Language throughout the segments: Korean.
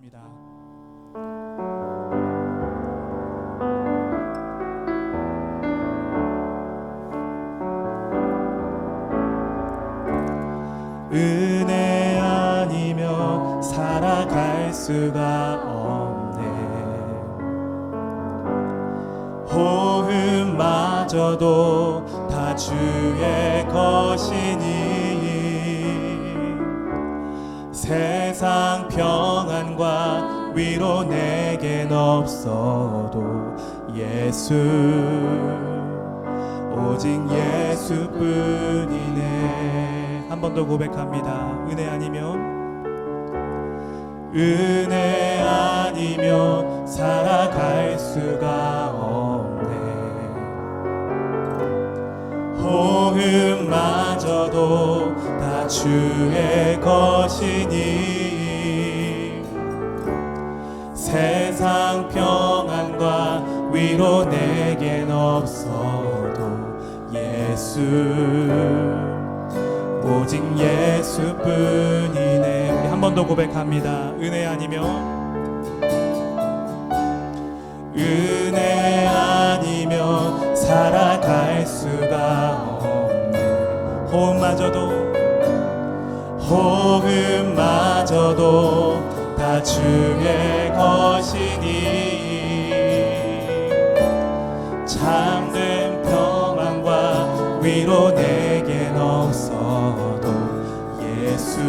하겠습니다. 은혜 아니면 살아갈 수가 없네. 호흡마저도 다 주의 것이니 세상 평안과 위로 내겐 없어도 예수, 오직 예수뿐이네. 한 번 더 고백합니다. 은혜 아니면 살아갈 수가 없네. 호흡마저도 다 주의 것이니 세상 평안과 위로 내겐 없어도 예수, 오직 예수뿐이네. 우리 한 번 더 고백합니다. 은혜 아니면 살아갈 수가 없네. 호흡마저도 다 주의 것이니 참된 평안과 위로 내겐 없어도 예수,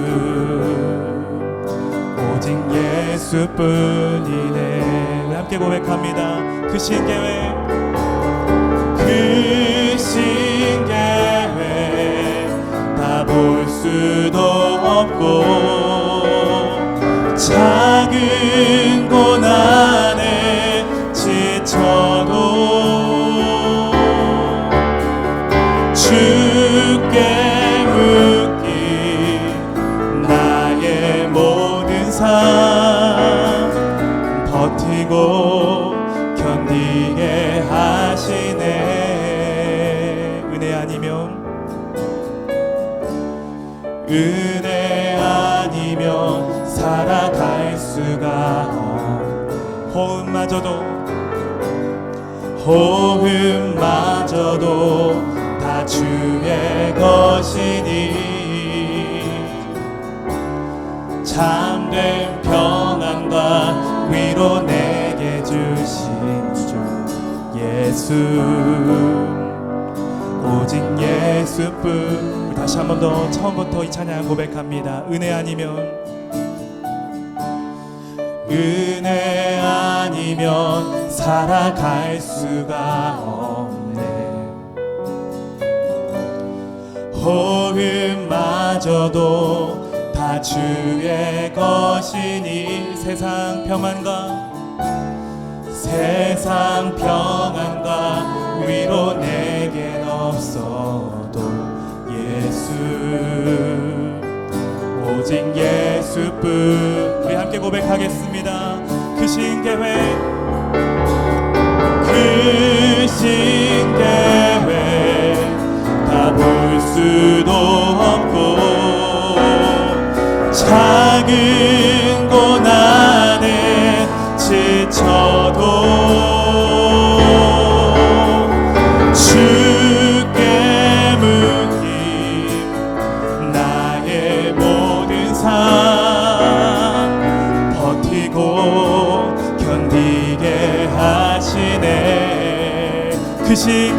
오직 예수뿐이네. 우리 함께 고백합니다. 그 신계획 다 볼 수도 없고 작은 고난에 지쳐도 주께 묻기 나의 모든 삶 버티고 견디게 하시네. 은혜 아니면 살아갈 수가 없네. 호흡마저도 다 주의 것이니 참된 평안과 위로 내게 주신 주 예수, 오직 예수뿐. 다시 한 번 더 처음부터 이 찬양 고백합니다. 은혜 아니면 살아갈 수가 없네. 호흡마저도 다 주의 것이니 세상 평안과 위로 내겐 없어도 예수, 오직 예수뿐. 우리 함께 고백하겠습니다. 그 신계획 다 볼 수도 없고 작은 고난에 지쳐도 주께 묻기 나의 모든 삶 버티고 견디게 하시네. 그 신계획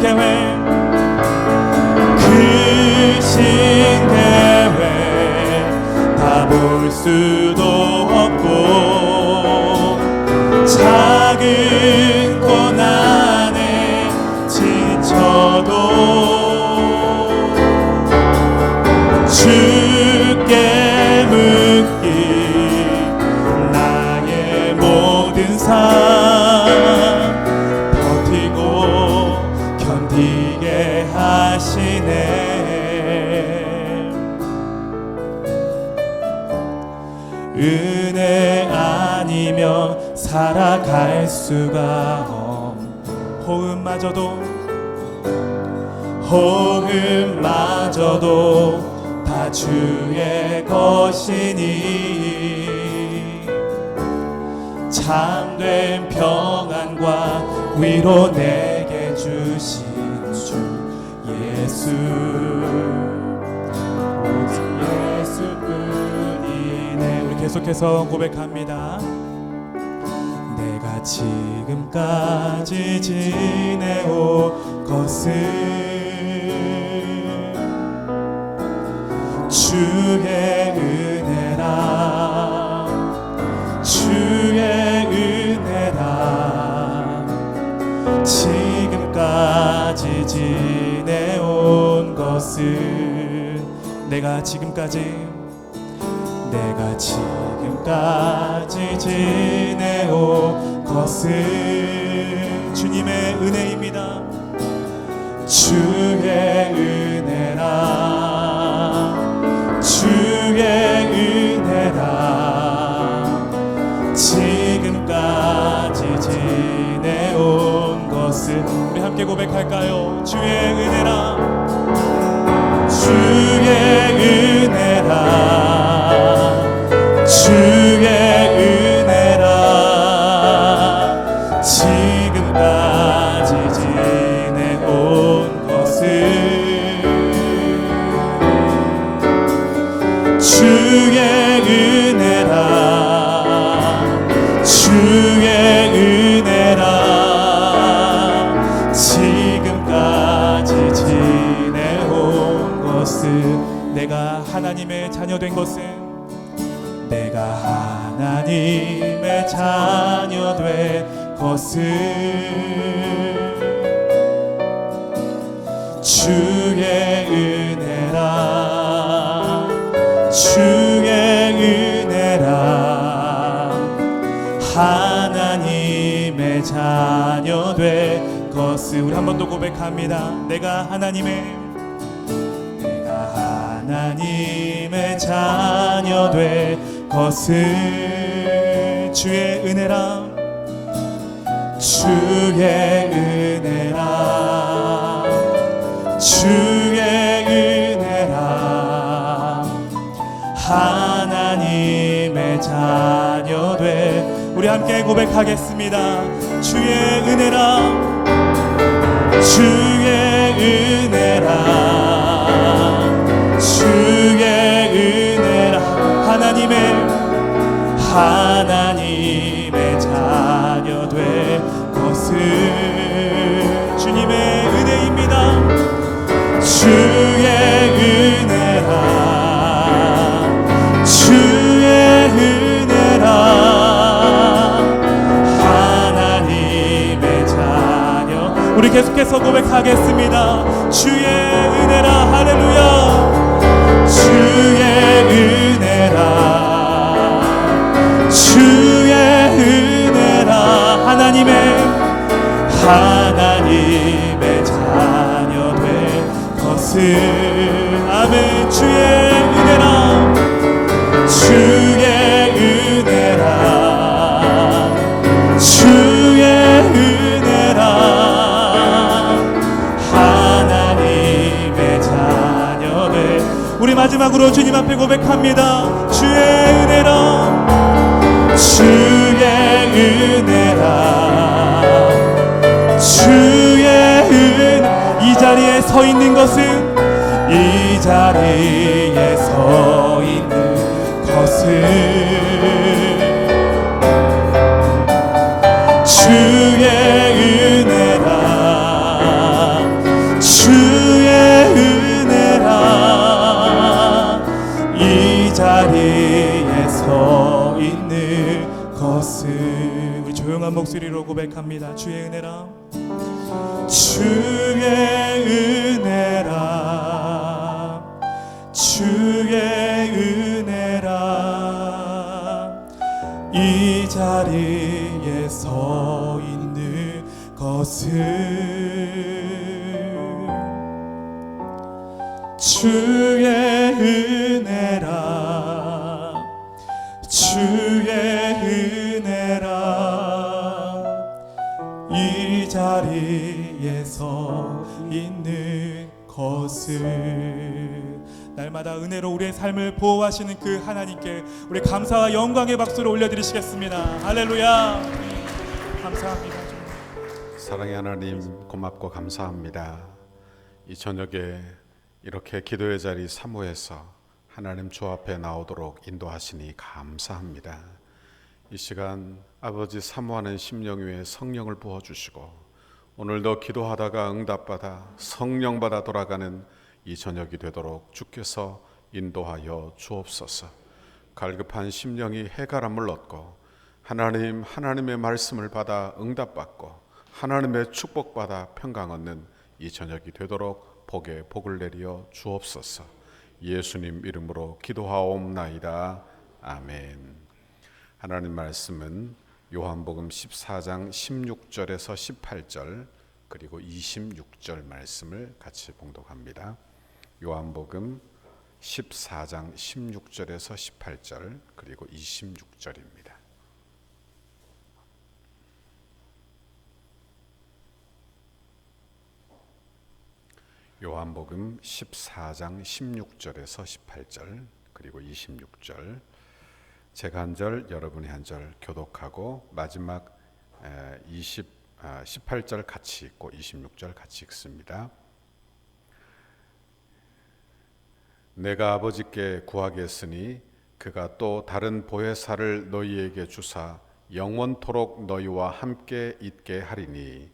다 볼 수도 없고 작은 고난에 지쳐도 주께 묻기 나의 모든 삶 버티고 견디게 하시네. 은혜 아니면 살아갈 수가 없네. 호흡마저도 다 주의 것이니 참된 평안과 위로 내게 주신 주 예수, 오직 예수뿐이네. 우리 계속해서 고백합니다. 내가 지금까지 지내온 것은 주의 은혜라, 주의 은혜라. 지금까지 지내온 것은 내가 지금까지 지내온 것은 주님의 은혜입니다. 주의 은혜라, 주의 은혜라. 지금까지 지내온 것은 우리 함께 고백할까요? 주의 은혜라, 주의 은혜라, 주의 은혜라. 지금까지 지내온 것은 주의 은혜라, 주의 은혜라. 지금까지 지내온 것은 내가 하나님의 자녀된 것은 하나님의 자녀 된 것은 주의 은혜라, 주의 은혜라. 하나님의 자녀 된 것은 우리 한 번 더 고백합니다. 내가 하나님의 자녀 된 것은 주의 은혜라, 주의 은혜라, 주의 은혜라. 하나님의 자녀 돼 우리 함께 고백하겠습니다. 주의 은혜라, 주의 은혜라, 주의 은혜라. 하나님의 자녀 될 것은 주님의 은혜입니다. 주의 은혜라, 주의 은혜라. 하나님의 자녀 우리 계속해서 고백하겠습니다. 주의 은혜라. 할렐루야. 주의 은혜라, 주의 은혜라. 하나님의 자녀 될 것은 아멘. 주의 은혜라, 주의 은혜라, 주의 은혜라. 하나님의 자녀 될 우리 마지막으로 주님 앞에 고백합니다. 주의 은혜라, 주의 은혜라, 주의 은혜. 이 자리에 서 있는 것은 이 자리에 서 있는 것은 주의 은혜라, 주의 은혜라. 이 자리에 서 있는 것은 우리 조용한 목소리로 고백합니다. 주의 은혜라, 주의 은혜라, 주의 은혜라. 이 자리에 서 있는 것은 주의 은혜라, 주의 은혜라. 이 자리에 서 있는 것을. 날마다 은혜로 우리의 삶을 보호하시는 그 하나님께 우리 감사와 영광의 박수를 올려드리시겠습니다. 할렐루야. 감사합니다. 사랑의 하나님, 고맙고 감사합니다. 이 저녁에 이렇게 기도의 자리 사모해서 하나님 주 앞에 나오도록 인도하시니 감사합니다. 이 시간 아버지 사모하는 심령 위에 성령을 부어주시고 오늘도 기도하다가 응답받아 성령 받아 돌아가는 이 저녁이 되도록 주께서 인도하여 주옵소서. 갈급한 심령이 해가람을 얻고 하나님의 말씀을 받아 응답받고 하나님의 축복받아 평강 얻는 이 저녁이 되도록 복에 복을 내려 주옵소서. 예수님 이름으로 기도하옵나이다. 아멘. 하나님 말씀은 요한복음 14장 16절에서 18절 그리고 26절 말씀을 같이 봉독합니다. 요한복음 14장 16절에서 18절 그리고 26절입니다. 요한복음 14장 16절에서 18절 그리고 26절 제가 한 절 여러분이 한 절 교독하고 마지막 18절 같이 읽고 26절 같이 읽습니다. 내가 아버지께 구하겠으니 그가 또 다른 보혜사를 너희에게 주사 영원토록 너희와 함께 있게 하리니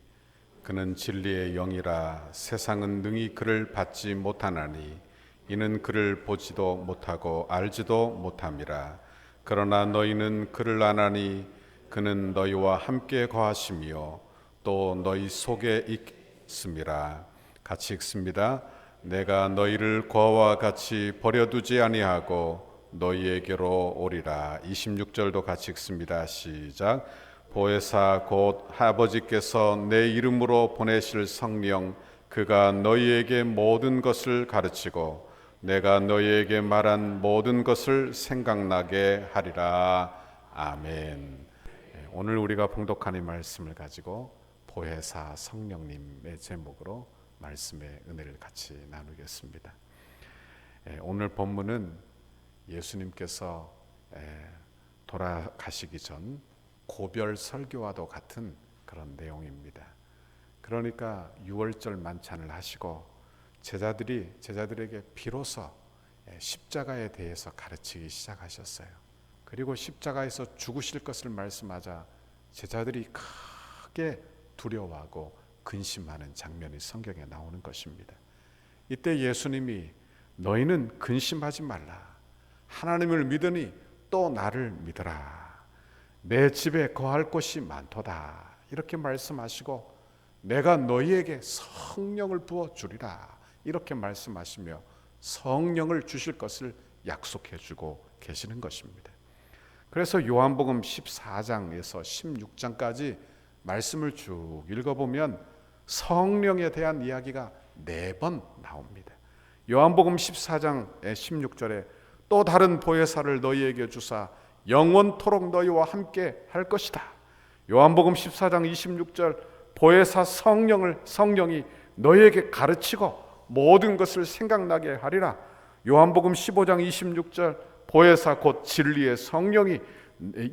그는 진리의 영이라 세상은 능히 그를 받지 못하나니 이는 그를 보지도 못하고 알지도 못함이라. 그러나 너희는 그를 아나니 그는 너희와 함께 거하시며 또 너희 속에 있음이라. 같이 읽습니다. 내가 너희를 고아와 같이 버려두지 아니하고 너희에게로 오리라. 26절도 같이 읽습니다. 시작. 보혜사 곧 아버지께서 내 이름으로 보내실 성령 그가 너희에게 모든 것을 가르치고 내가 너희에게 말한 모든 것을 생각나게 하리라. 아멘. 오늘 우리가 봉독한 이 말씀을 가지고 보혜사 성령님의 제목으로 말씀의 은혜를 같이 나누겠습니다. 오늘 본문은 예수님께서 돌아가시기 전 고별 설교와도 같은 그런 내용입니다. 그러니까 유월절 만찬을 하시고 제자들에게 비로소 십자가에 대해서 가르치기 시작하셨어요. 그리고 십자가에서 죽으실 것을 말씀하자 제자들이 크게 두려워하고 근심하는 장면이 성경에 나오는 것입니다. 이때 예수님이 너희는 근심하지 말라. 하나님을 믿으니 또 나를 믿으라. 내 집에 거할 곳이 많도다. 이렇게 말씀하시고 내가 너희에게 성령을 부어 주리라. 이렇게 말씀하시며 성령을 주실 것을 약속해 주고 계시는 것입니다. 그래서 요한복음 14장에서 16장까지 말씀을 쭉 읽어보면 성령에 대한 이야기가 4번 나옵니다. 요한복음 14장 16절에 또 다른 보혜사를 너희에게 주사 영원토록 너희와 함께 할 것이다. 요한복음 14장 26절 보혜사 성령이 너희에게 가르치고 모든 것을 생각나게 하리라. 요한복음 15장 26절 보혜사 곧 진리의 성령이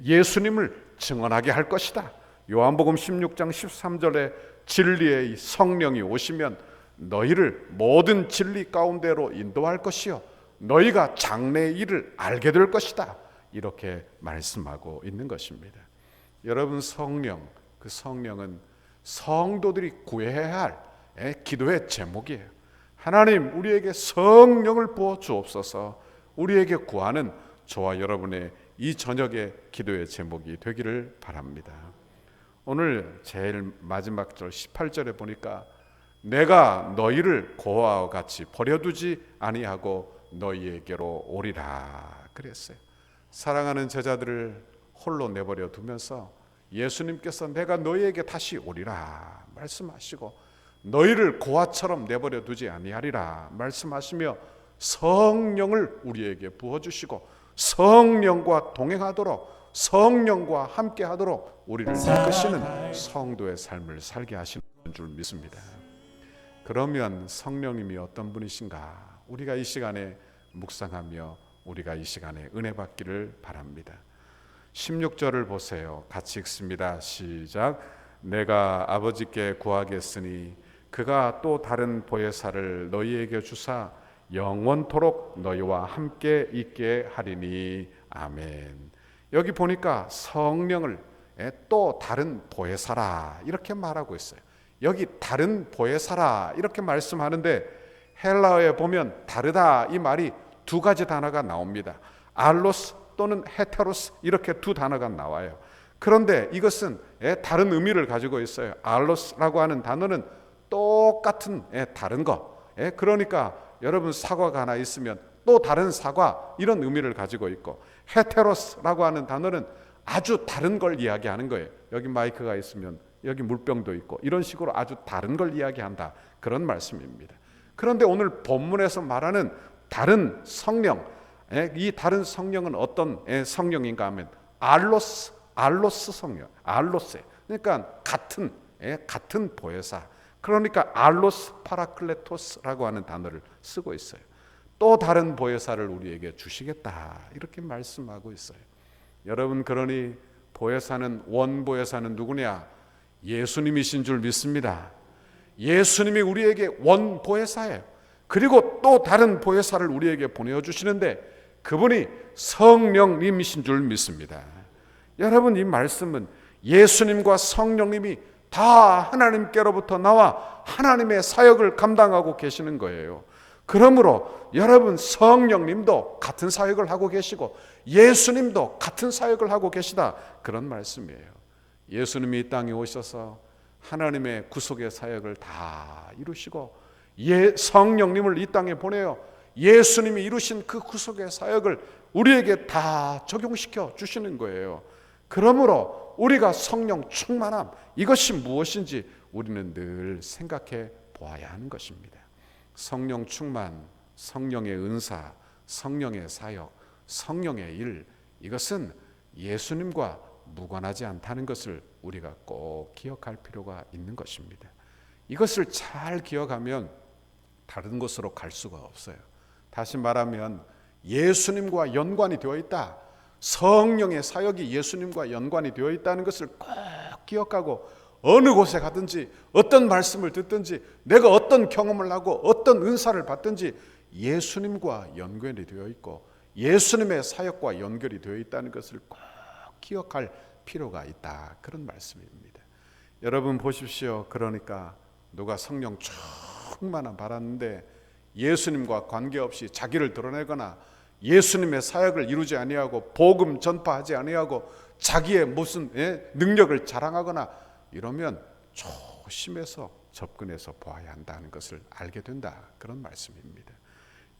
예수님을 증언하게 할 것이다. 요한복음 16장 13절에 진리의 성령이 오시면 너희를 모든 진리 가운데로 인도할 것이요 너희가 장래의 일을 알게 될 것이다. 이렇게 말씀하고 있는 것입니다. 여러분 성령, 그 성령은 성도들이 구해야 할 기도의 제목이에요. 하나님 우리에게 성령을 부어 주옵소서. 우리에게 구하는 저와 여러분의 이 저녁의 기도의 제목이 되기를 바랍니다. 오늘 제일 마지막 절 18절에 보니까 내가 너희를 고아와 같이 버려두지 아니하고 너희에게로 오리라 그랬어요. 사랑하는 제자들을 홀로 내버려 두면서 예수님께서 내가 너희에게 다시 오리라 말씀하시고 너희를 고아처럼 내버려 두지 아니하리라 말씀하시며 성령을 우리에게 부어주시고 성령과 동행하도록 성령과 함께하도록 우리를 이끄시는 성도의 삶을 살게 하시는 줄 믿습니다. 그러면 성령님이 어떤 분이신가? 우리가 이 시간에 묵상하며 우리가 이 시간에 은혜 받기를 바랍니다. 16절을 보세요. 같이 읽습니다. 시작. 내가 아버지께 구하겠으니 그가 또 다른 보혜사를 너희에게 주사 영원토록 너희와 함께 있게 하리니. 아멘. 여기 보니까 성령을 또 다른 보혜사라 이렇게 말하고 있어요. 여기 다른 보혜사라 이렇게 말씀하는데 헬라어에 보면 다르다 이 말이 두 가지 단어가 나옵니다. 알로스 또는 헤테로스 이렇게 두 단어가 나와요. 그런데 이것은 다른 의미를 가지고 있어요. 알로스라고 하는 단어는 똑같은 다른 거. 그러니까 여러분 사과가 하나 있으면 또 다른 사과 이런 의미를 가지고 있고, 헤테로스라고 하는 단어는 아주 다른 걸 이야기하는 거예요. 여기 마이크가 있으면 여기 물병도 있고 이런 식으로 아주 다른 걸 이야기한다 그런 말씀입니다. 그런데 오늘 본문에서 말하는 다른 성령, 이 다른 성령은 어떤 성령인가 하면 알로스 성령, 알로스. 그러니까 같은 보혜사. 그러니까 알로스 파라클레토스라고 하는 단어를 쓰고 있어요. 또 다른 보혜사를 우리에게 주시겠다 이렇게 말씀하고 있어요. 여러분, 그러니 보혜사는, 원보혜사는 누구냐? 예수님이신 줄 믿습니다. 예수님이 우리에게 원보혜사예요. 그리고 또 다른 보혜사를 우리에게 보내주시는데 그분이 성령님이신 줄 믿습니다. 여러분, 이 말씀은 예수님과 성령님이 다 하나님께로부터 나와 하나님의 사역을 감당하고 계시는 거예요. 그러므로 여러분, 성령님도 같은 사역을 하고 계시고 예수님도 같은 사역을 하고 계시다 그런 말씀이에요. 예수님이 이 땅에 오셔서 하나님의 구속의 사역을 다 이루시고 성령님을 이 땅에 보내요. 예수님이 이루신 그 구속의 사역을 우리에게 다 적용시켜 주시는 거예요. 그러므로 우리가 성령 충만함, 이것이 무엇인지 우리는 늘 생각해 보아야 하는 것입니다. 성령 충만, 성령의 은사, 성령의 사역, 성령의 일, 이것은 예수님과 무관하지 않다는 것을 우리가 꼭 기억할 필요가 있는 것입니다. 이것을 잘 기억하면 다른 곳으로 갈 수가 없어요. 다시 말하면 예수님과 연관이 되어 있다, 성령의 사역이 예수님과 연관이 되어 있다는 것을 꼭 기억하고 어느 곳에 가든지 어떤 말씀을 듣든지 내가 어떤 경험을 하고 어떤 은사를 받든지 예수님과 연결이 되어 있고 예수님의 사역과 연결이 되어 있다는 것을 꼭 기억할 필요가 있다 그런 말씀입니다. 여러분 보십시오. 그러니까 누가 성령 충만함 받았는데 예수님과 관계없이 자기를 드러내거나 예수님의 사역을 이루지 아니하고 복음 전파하지 아니하고 자기의 무슨 능력을 자랑하거나 이러면 조심해서 접근해서 보아야 한다는 것을 알게 된다 그런 말씀입니다.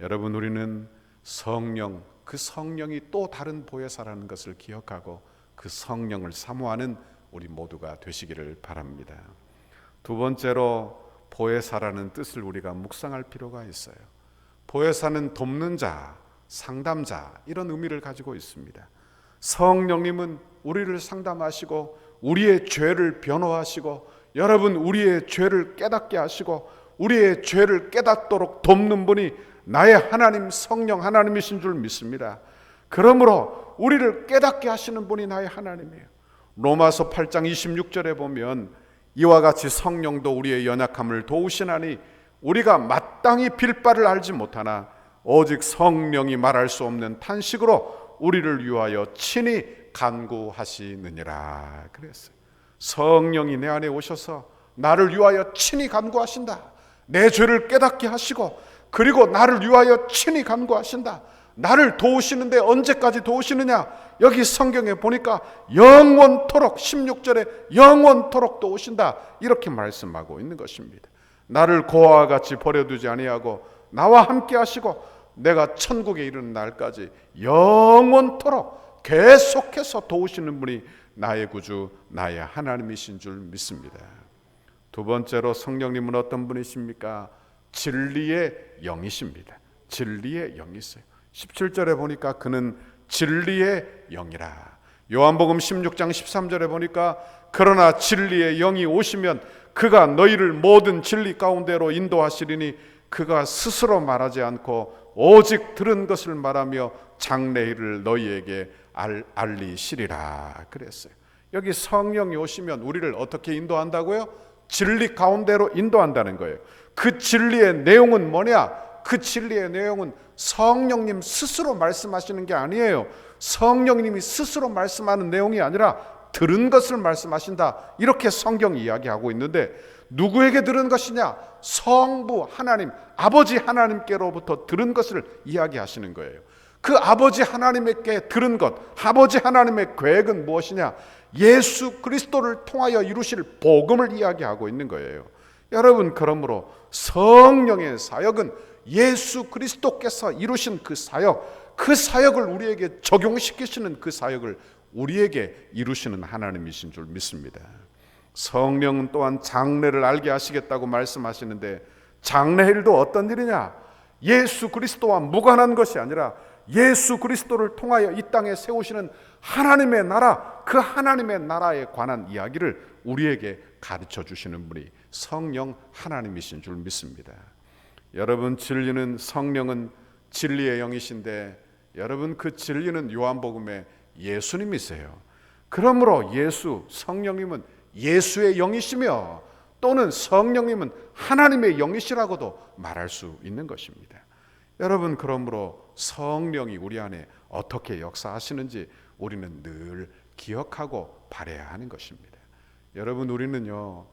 여러분, 우리는 성령, 그 성령이 또 다른 보혜사라는 것을 기억하고 그 성령을 사모하는 우리 모두가 되시기를 바랍니다. 두 번째로 보혜사라는 뜻을 우리가 묵상할 필요가 있어요. 보혜사는 돕는 자, 상담자 이런 의미를 가지고 있습니다. 성령님은 우리를 상담하시고 우리의 죄를 변호하시고 여러분 우리의 죄를 깨닫게 하시고 우리의 죄를 깨닫도록 돕는 분이 나의 하나님 성령 하나님이신 줄 믿습니다. 그러므로 우리를 깨닫게 하시는 분이 나의 하나님이에요. 로마서 8장 26절에 보면 이와 같이 성령도 우리의 연약함을 도우시나니 우리가 마땅히 빌 바를 알지 못하나 오직 성령이 말할 수 없는 탄식으로 우리를 위하여 친히 간구하시느니라 그랬어요. 성령이 내 안에 오셔서 나를 위하여 친히 간구하신다. 내 죄를 깨닫게 하시고 그리고 나를 위하여 친히 간구하신다. 나를 도우시는데 언제까지 도우시느냐? 여기 성경에 보니까 영원토록 16절에 영원토록 도우신다 이렇게 말씀하고 있는 것입니다. 나를 고아와 같이 버려두지 아니하고 나와 함께 하시고 내가 천국에 이르는 날까지 영원토록 계속해서 도우시는 분이 나의 구주 나의 하나님이신 줄 믿습니다. 두 번째로 성령님은 어떤 분이십니까? 진리의 영이십니다. 진리의 영이 있어요. 17절에 보니까 그는 진리의 영이라. 요한복음 16장 13절에 보니까 그러나 진리의 영이 오시면 그가 너희를 모든 진리 가운데로 인도하시리니 그가 스스로 말하지 않고 오직 들은 것을 말하며 장래일을 너희에게 알리시리라 그랬어요. 여기 성령이 오시면 우리를 어떻게 인도한다고요? 진리 가운데로 인도한다는 거예요. 그 진리의 내용은 뭐냐? 그 진리의 내용은 성령님 스스로 말씀하시는 게 아니에요. 성령님이 스스로 말씀하는 내용이 아니라 들은 것을 말씀하신다, 이렇게 성경이 이야기하고 있는데, 누구에게 들은 것이냐? 성부 하나님, 아버지 하나님께로부터 들은 것을 이야기하시는 거예요. 그 아버지 하나님께 들은 것, 아버지 하나님의 계획은 무엇이냐? 예수 그리스도를 통하여 이루실 복음을 이야기하고 있는 거예요. 여러분, 그러므로 성령의 사역은 예수 그리스도께서 이루신 그 사역을 우리에게 적용시키시는 그 사역을 우리에게 이루시는 하나님이신 줄 믿습니다. 성령은 또한 장래를 알게 하시겠다고 말씀하시는데, 장래일도 어떤 일이냐? 예수 그리스도와 무관한 것이 아니라 예수 그리스도를 통하여 이 땅에 세우시는 하나님의 나라, 그 하나님의 나라에 관한 이야기를 우리에게 가르쳐 주시는 분이 성령 하나님이신 줄 믿습니다. 여러분, 진리는, 성령은 진리의 영이신데, 여러분, 그 진리는 요한복음에 예수님이세요. 그러므로 성령님은 예수의 영이시며, 또는 성령님은 하나님의 영이시라고도 말할 수 있는 것입니다. 여러분, 그러므로 성령이 우리 안에 어떻게 역사하시는지 우리는 늘 기억하고 바라야 하는 것입니다. 여러분, 우리는요,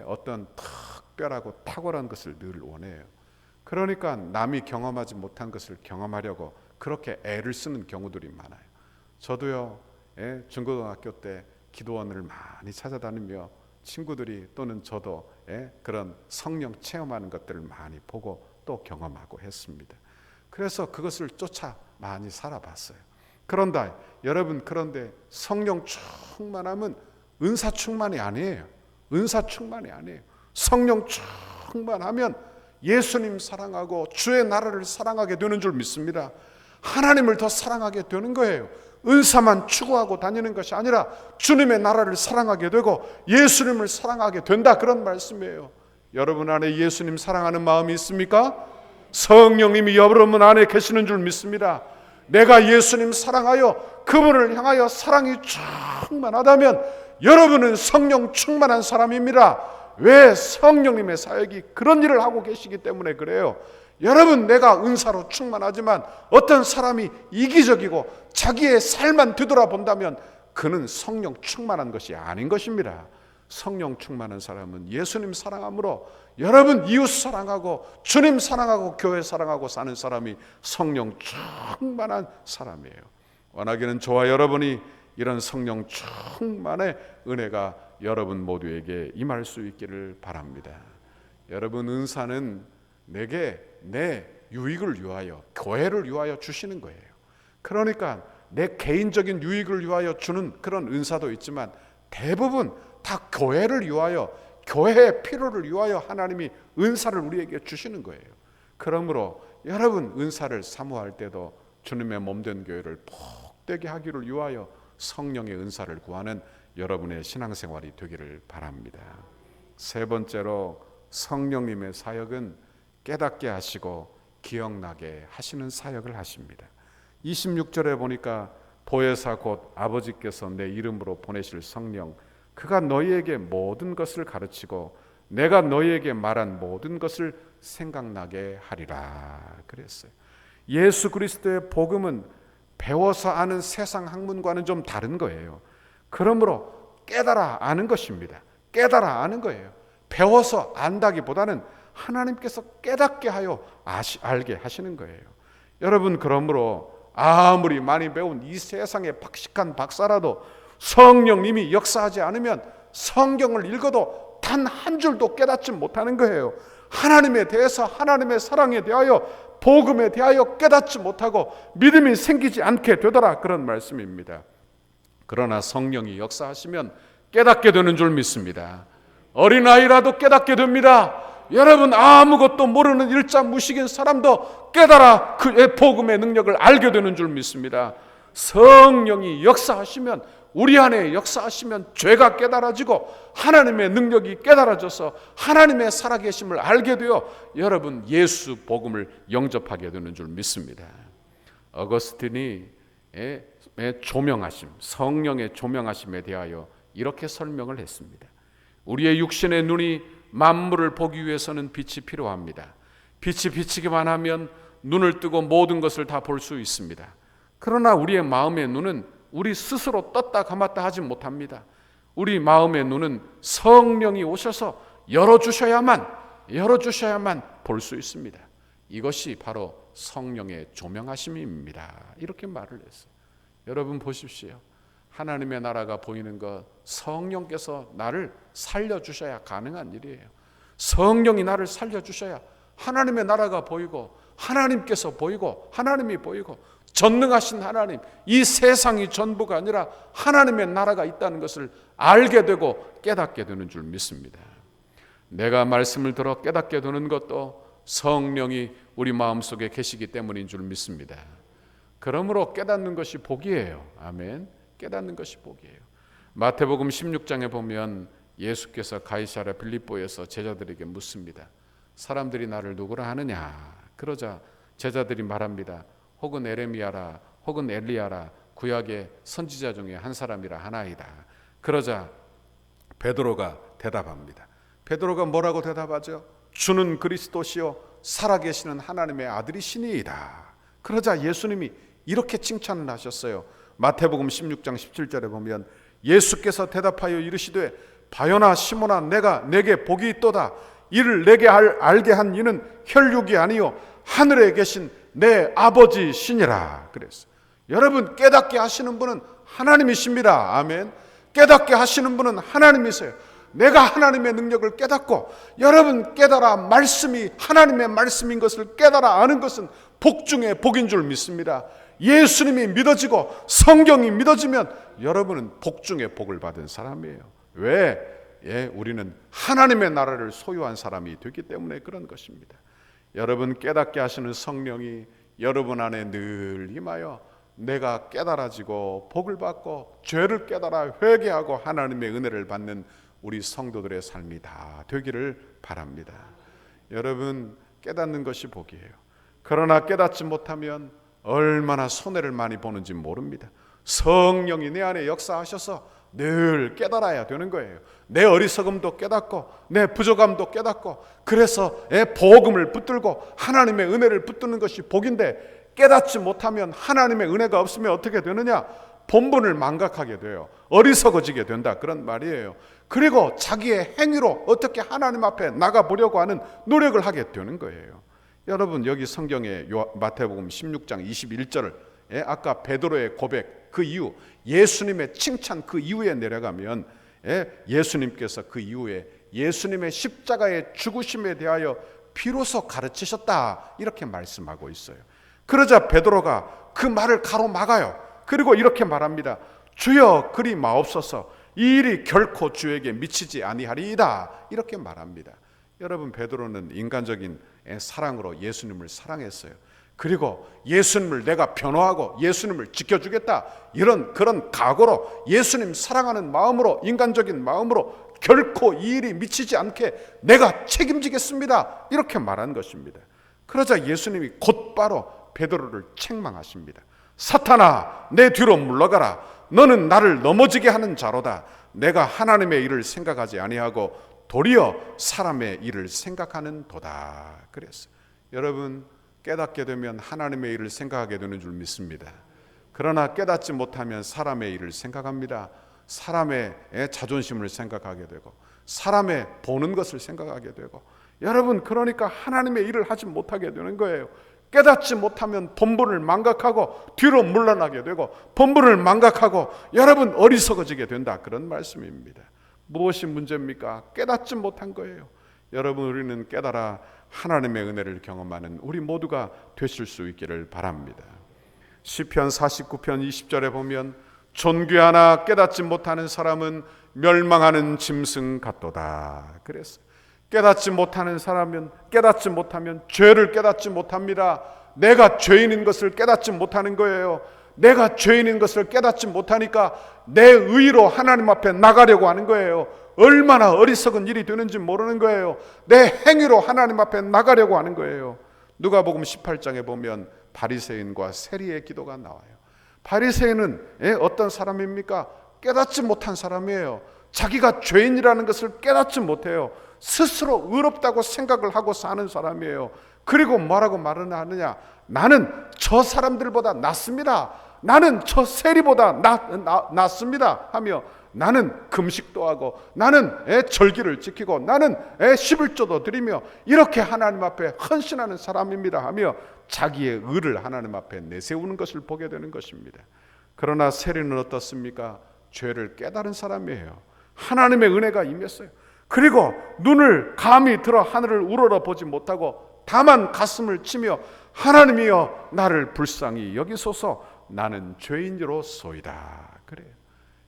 어떤 특별하고 탁월한 것을 늘 원해요. 그러니까 남이 경험하지 못한 것을 경험하려고 그렇게 애를 쓰는 경우들이 많아요. 저도요, 중고등학교 때 기도원을 많이 찾아다니며 친구들이 또는 저도 그런 성령 체험하는 것들을 많이 보고 또 경험하고 했습니다. 그래서 그것을 쫓아 많이 살아봤어요. 그런데 여러분, 그런데 성령 충만함은 은사 충만이 아니에요. 은사 충만이 아니에요. 성령 충만하면 예수님 사랑하고 주의 나라를 사랑하게 되는 줄 믿습니다. 하나님을 더 사랑하게 되는 거예요. 은사만 추구하고 다니는 것이 아니라 주님의 나라를 사랑하게 되고 예수님을 사랑하게 된다, 그런 말씀이에요. 여러분 안에 예수님 사랑하는 마음이 있습니까? 성령님이 여러분 안에 계시는 줄 믿습니다. 내가 예수님 사랑하여 그분을 향하여 사랑이 충만하다면 여러분은 성령 충만한 사람입니다. 왜? 성령님의 사역이 그런 일을 하고 계시기 때문에 그래요. 여러분, 내가 은사로 충만하지만 어떤 사람이 이기적이고 자기의 삶만 뒤돌아본다면 그는 성령 충만한 것이 아닌 것입니다. 성령 충만한 사람은 예수님 사랑함으로 여러분 이웃 사랑하고 주님 사랑하고 교회 사랑하고 사는 사람이 성령 충만한 사람이에요. 원하기는 저와 여러분이 이런 성령 충만의 은혜가 여러분 모두에게 임할 수 있기를 바랍니다. 여러분, 은사는 내게 내 유익을 위하여, 교회를 위하여 주시는 거예요. 그러니까 내 개인적인 유익을 위하여 주는 그런 은사도 있지만 대부분 다 교회를 위하여, 교회의 필요를 위하여 하나님이 은사를 우리에게 주시는 거예요. 그러므로 여러분, 은사를 사모할 때도 주님의 몸된 교회를 복되게 하기를 위하여 성령의 은사를 구하는 여러분의 신앙생활이 되기를 바랍니다. 세 번째로, 성령님의 사역은 깨닫게 하시고 기억나게 하시는 사역을 하십니다. 26절에 보니까 보혜사 곧 아버지께서 내 이름으로 보내실 성령, 그가 너희에게 모든 것을 가르치고 내가 너희에게 말한 모든 것을 생각나게 하리라 그랬어요. 예수 그리스도의 복음은 배워서 아는 세상 학문과는 좀 다른 거예요. 그러므로 깨달아 아는 것입니다. 깨달아 아는 거예요. 배워서 안다기보다는 하나님께서 깨닫게 하여 알게 하시는 거예요. 여러분, 그러므로 아무리 많이 배운 이 세상의 박식한 박사라도 성령님이 역사하지 않으면 성경을 읽어도 단 한 줄도 깨닫지 못하는 거예요. 하나님에 대해서, 하나님의 사랑에 대하여, 복음에 대하여 깨닫지 못하고 믿음이 생기지 않게 되더라, 그런 말씀입니다. 그러나 성령이 역사하시면 깨닫게 되는 줄 믿습니다. 어린아이라도 깨닫게 됩니다. 여러분, 아무것도 모르는 일자무식인 사람도 깨달아 그의 복음의 능력을 알게 되는 줄 믿습니다. 성령이 역사하시면 우리 안에 역사하시면 죄가 깨달아지고 하나님의 능력이 깨달아져서 하나님의 살아계심을 알게 되어 여러분 예수 복음을 영접하게 되는 줄 믿습니다. 어거스틴이 조명하심, 성령의 조명하심에 대하여 이렇게 설명을 했습니다. 우리의 육신의 눈이 만물을 보기 위해서는 빛이 필요합니다. 빛이 비치기만 하면 눈을 뜨고 모든 것을 다 볼 수 있습니다. 그러나 우리의 마음의 눈은 우리 스스로 떴다 감았다 하지 못합니다. 우리 마음의 눈은 성령이 오셔서 열어주셔야만 볼 수 있습니다. 이것이 바로 성령의 조명하심입니다. 이렇게 말을 했어요. 여러분 보십시오. 하나님의 나라가 보이는 것, 성령께서 나를 살려주셔야 가능한 일이에요. 성령이 나를 살려주셔야 하나님의 나라가 보이고 하나님께서 보이고 하나님이 보이고 전능하신 하나님, 이 세상이 전부가 아니라 하나님의 나라가 있다는 것을 알게 되고 깨닫게 되는 줄 믿습니다. 내가 말씀을 들어 깨닫게 되는 것도 성령이 우리 마음속에 계시기 때문인 줄 믿습니다. 그러므로 깨닫는 것이 복이에요. 아멘. 깨닫는 것이 복이에요. 마태복음 16장에 보면 예수께서 가이사랴 빌립보에서 제자들에게 묻습니다. 사람들이 나를 누구라 하느냐? 그러자 제자들이 말합니다. 혹은 에레미야라, 혹은 엘리야라, 구약의 선지자 중에 한 사람이라 하나이다. 그러자 베드로가 대답합니다. 베드로가 뭐라고 대답하죠? 주는 그리스도시요 살아계시는 하나님의 아들이시니이다. 그러자 예수님이 이렇게 칭찬을 하셨어요. 마태복음 16장 17절에 보면 예수께서 대답하여 이르시되 바요나 시몬아 내게 복이 있도다. 이를 내게 알게 한 이는 혈육이 아니요 하늘에 계신 내 아버지시니라. 그랬어요. 여러분 깨닫게 하시는 분은 하나님이십니다. 아멘. 깨닫게 하시는 분은 하나님이세요. 내가 하나님의 능력을 깨닫고 여러분 깨달아 말씀이 하나님의 말씀인 것을 깨달아 아는 것은 복 중에 복인 줄 믿습니다. 예수님이 믿어지고 성경이 믿어지면 여러분은 복 중에 복을 받은 사람이에요. 왜? 우리는 하나님의 나라를 소유한 사람이 되기 때문에 그런 것입니다. 여러분 깨닫게 하시는 성령이 여러분 안에 늘 임하여 내가 깨달아지고 복을 받고 죄를 깨달아 회개하고 하나님의 은혜를 받는 우리 성도들의 삶이 다 되기를 바랍니다. 여러분 깨닫는 것이 복이에요. 그러나 깨닫지 못하면 얼마나 손해를 많이 보는지 모릅니다. 성령이 내 안에 역사하셔서 늘 깨달아야 되는 거예요. 내 어리석음도 깨닫고 내 부족함도 깨닫고 그래서 복음을 붙들고 하나님의 은혜를 붙드는 것이 복인데 깨닫지 못하면 하나님의 은혜가 없으면 어떻게 되느냐? 본분을 망각하게 돼요. 어리석어지게 된다 그런 말이에요. 그리고 자기의 행위로 어떻게 하나님 앞에 나가보려고 하는 노력을 하게 되는 거예요. 여러분 여기 성경에 마태복음 16장 21절 아까 베드로의 고백 그 이후 예수님의 칭찬 그 이후에 내려가면 예수님께서 그 이후에 예수님의 십자가의 죽으심에 대하여 비로소 가르치셨다 이렇게 말씀하고 있어요. 그러자 베드로가 그 말을 가로막아요. 그리고 이렇게 말합니다. 주여 그리 마옵소서 이 일이 결코 주에게 미치지 아니하리이다 이렇게 말합니다. 여러분 베드로는 인간적인 사랑으로 예수님을 사랑했어요. 그리고 예수님을 내가 변호하고 예수님을 지켜주겠다 이런 그런 각오로 예수님 사랑하는 마음으로 인간적인 마음으로 결코 이 일이 미치지 않게 내가 책임지겠습니다 이렇게 말한 것입니다. 그러자 예수님이 곧바로 베드로를 책망하십니다. 사탄아 내 뒤로 물러가라. 너는 나를 넘어지게 하는 자로다. 내가 하나님의 일을 생각하지 아니하고 도리어 사람의 일을 생각하는 도다. 그랬어요. 여러분 깨닫게 되면 하나님의 일을 생각하게 되는 줄 믿습니다. 그러나 깨닫지 못하면 사람의 일을 생각합니다. 사람의 자존심을 생각하게 되고 사람의 보는 것을 생각하게 되고 여러분 그러니까 하나님의 일을 하지 못하게 되는 거예요. 깨닫지 못하면 본분을 망각하고 뒤로 물러나게 되고 본분을 망각하고 여러분 어리석어지게 된다 그런 말씀입니다. 무엇이 문제입니까? 깨닫지 못한 거예요. 여러분 우리는 깨달아 하나님의 은혜를 경험하는 우리 모두가 되실 수 있기를 바랍니다. 시편 49편 20절에 보면 존귀하나 깨닫지 못하는 사람은 멸망하는 짐승 같도다 그랬어요. 깨닫지 못하는 사람은 깨닫지 못하면 죄를 깨닫지 못합니다. 내가 죄인인 것을 깨닫지 못하는 거예요. 내가 죄인인 것을 깨닫지 못하니까 내 의로 하나님 앞에 나가려고 하는 거예요. 얼마나 어리석은 일이 되는지 모르는 거예요. 내 행위로 하나님 앞에 나가려고 하는 거예요. 누가복음 18장에 보면 바리새인과 세리의 기도가 나와요. 바리새인은 어떤 사람입니까? 깨닫지 못한 사람이에요. 자기가 죄인이라는 것을 깨닫지 못해요. 스스로 의롭다고 생각을 하고 사는 사람이에요. 그리고 뭐라고 말을 하느냐? 나는 저 사람들보다 낫습니다. 나는 저 세리보다 낫습니다 하며 나는 금식도 하고 나는 절기를 지키고 나는 11조도 드리며 이렇게 하나님 앞에 헌신하는 사람입니다 하며 자기의 의를 하나님 앞에 내세우는 것을 보게 되는 것입니다. 그러나 세리는 어떻습니까? 죄를 깨달은 사람이에요. 하나님의 은혜가 임했어요. 그리고 눈을 감히 들어 하늘을 우러러보지 못하고 다만 가슴을 치며 하나님이여 나를 불쌍히 여기소서 나는 죄인으로소이다. 그래요.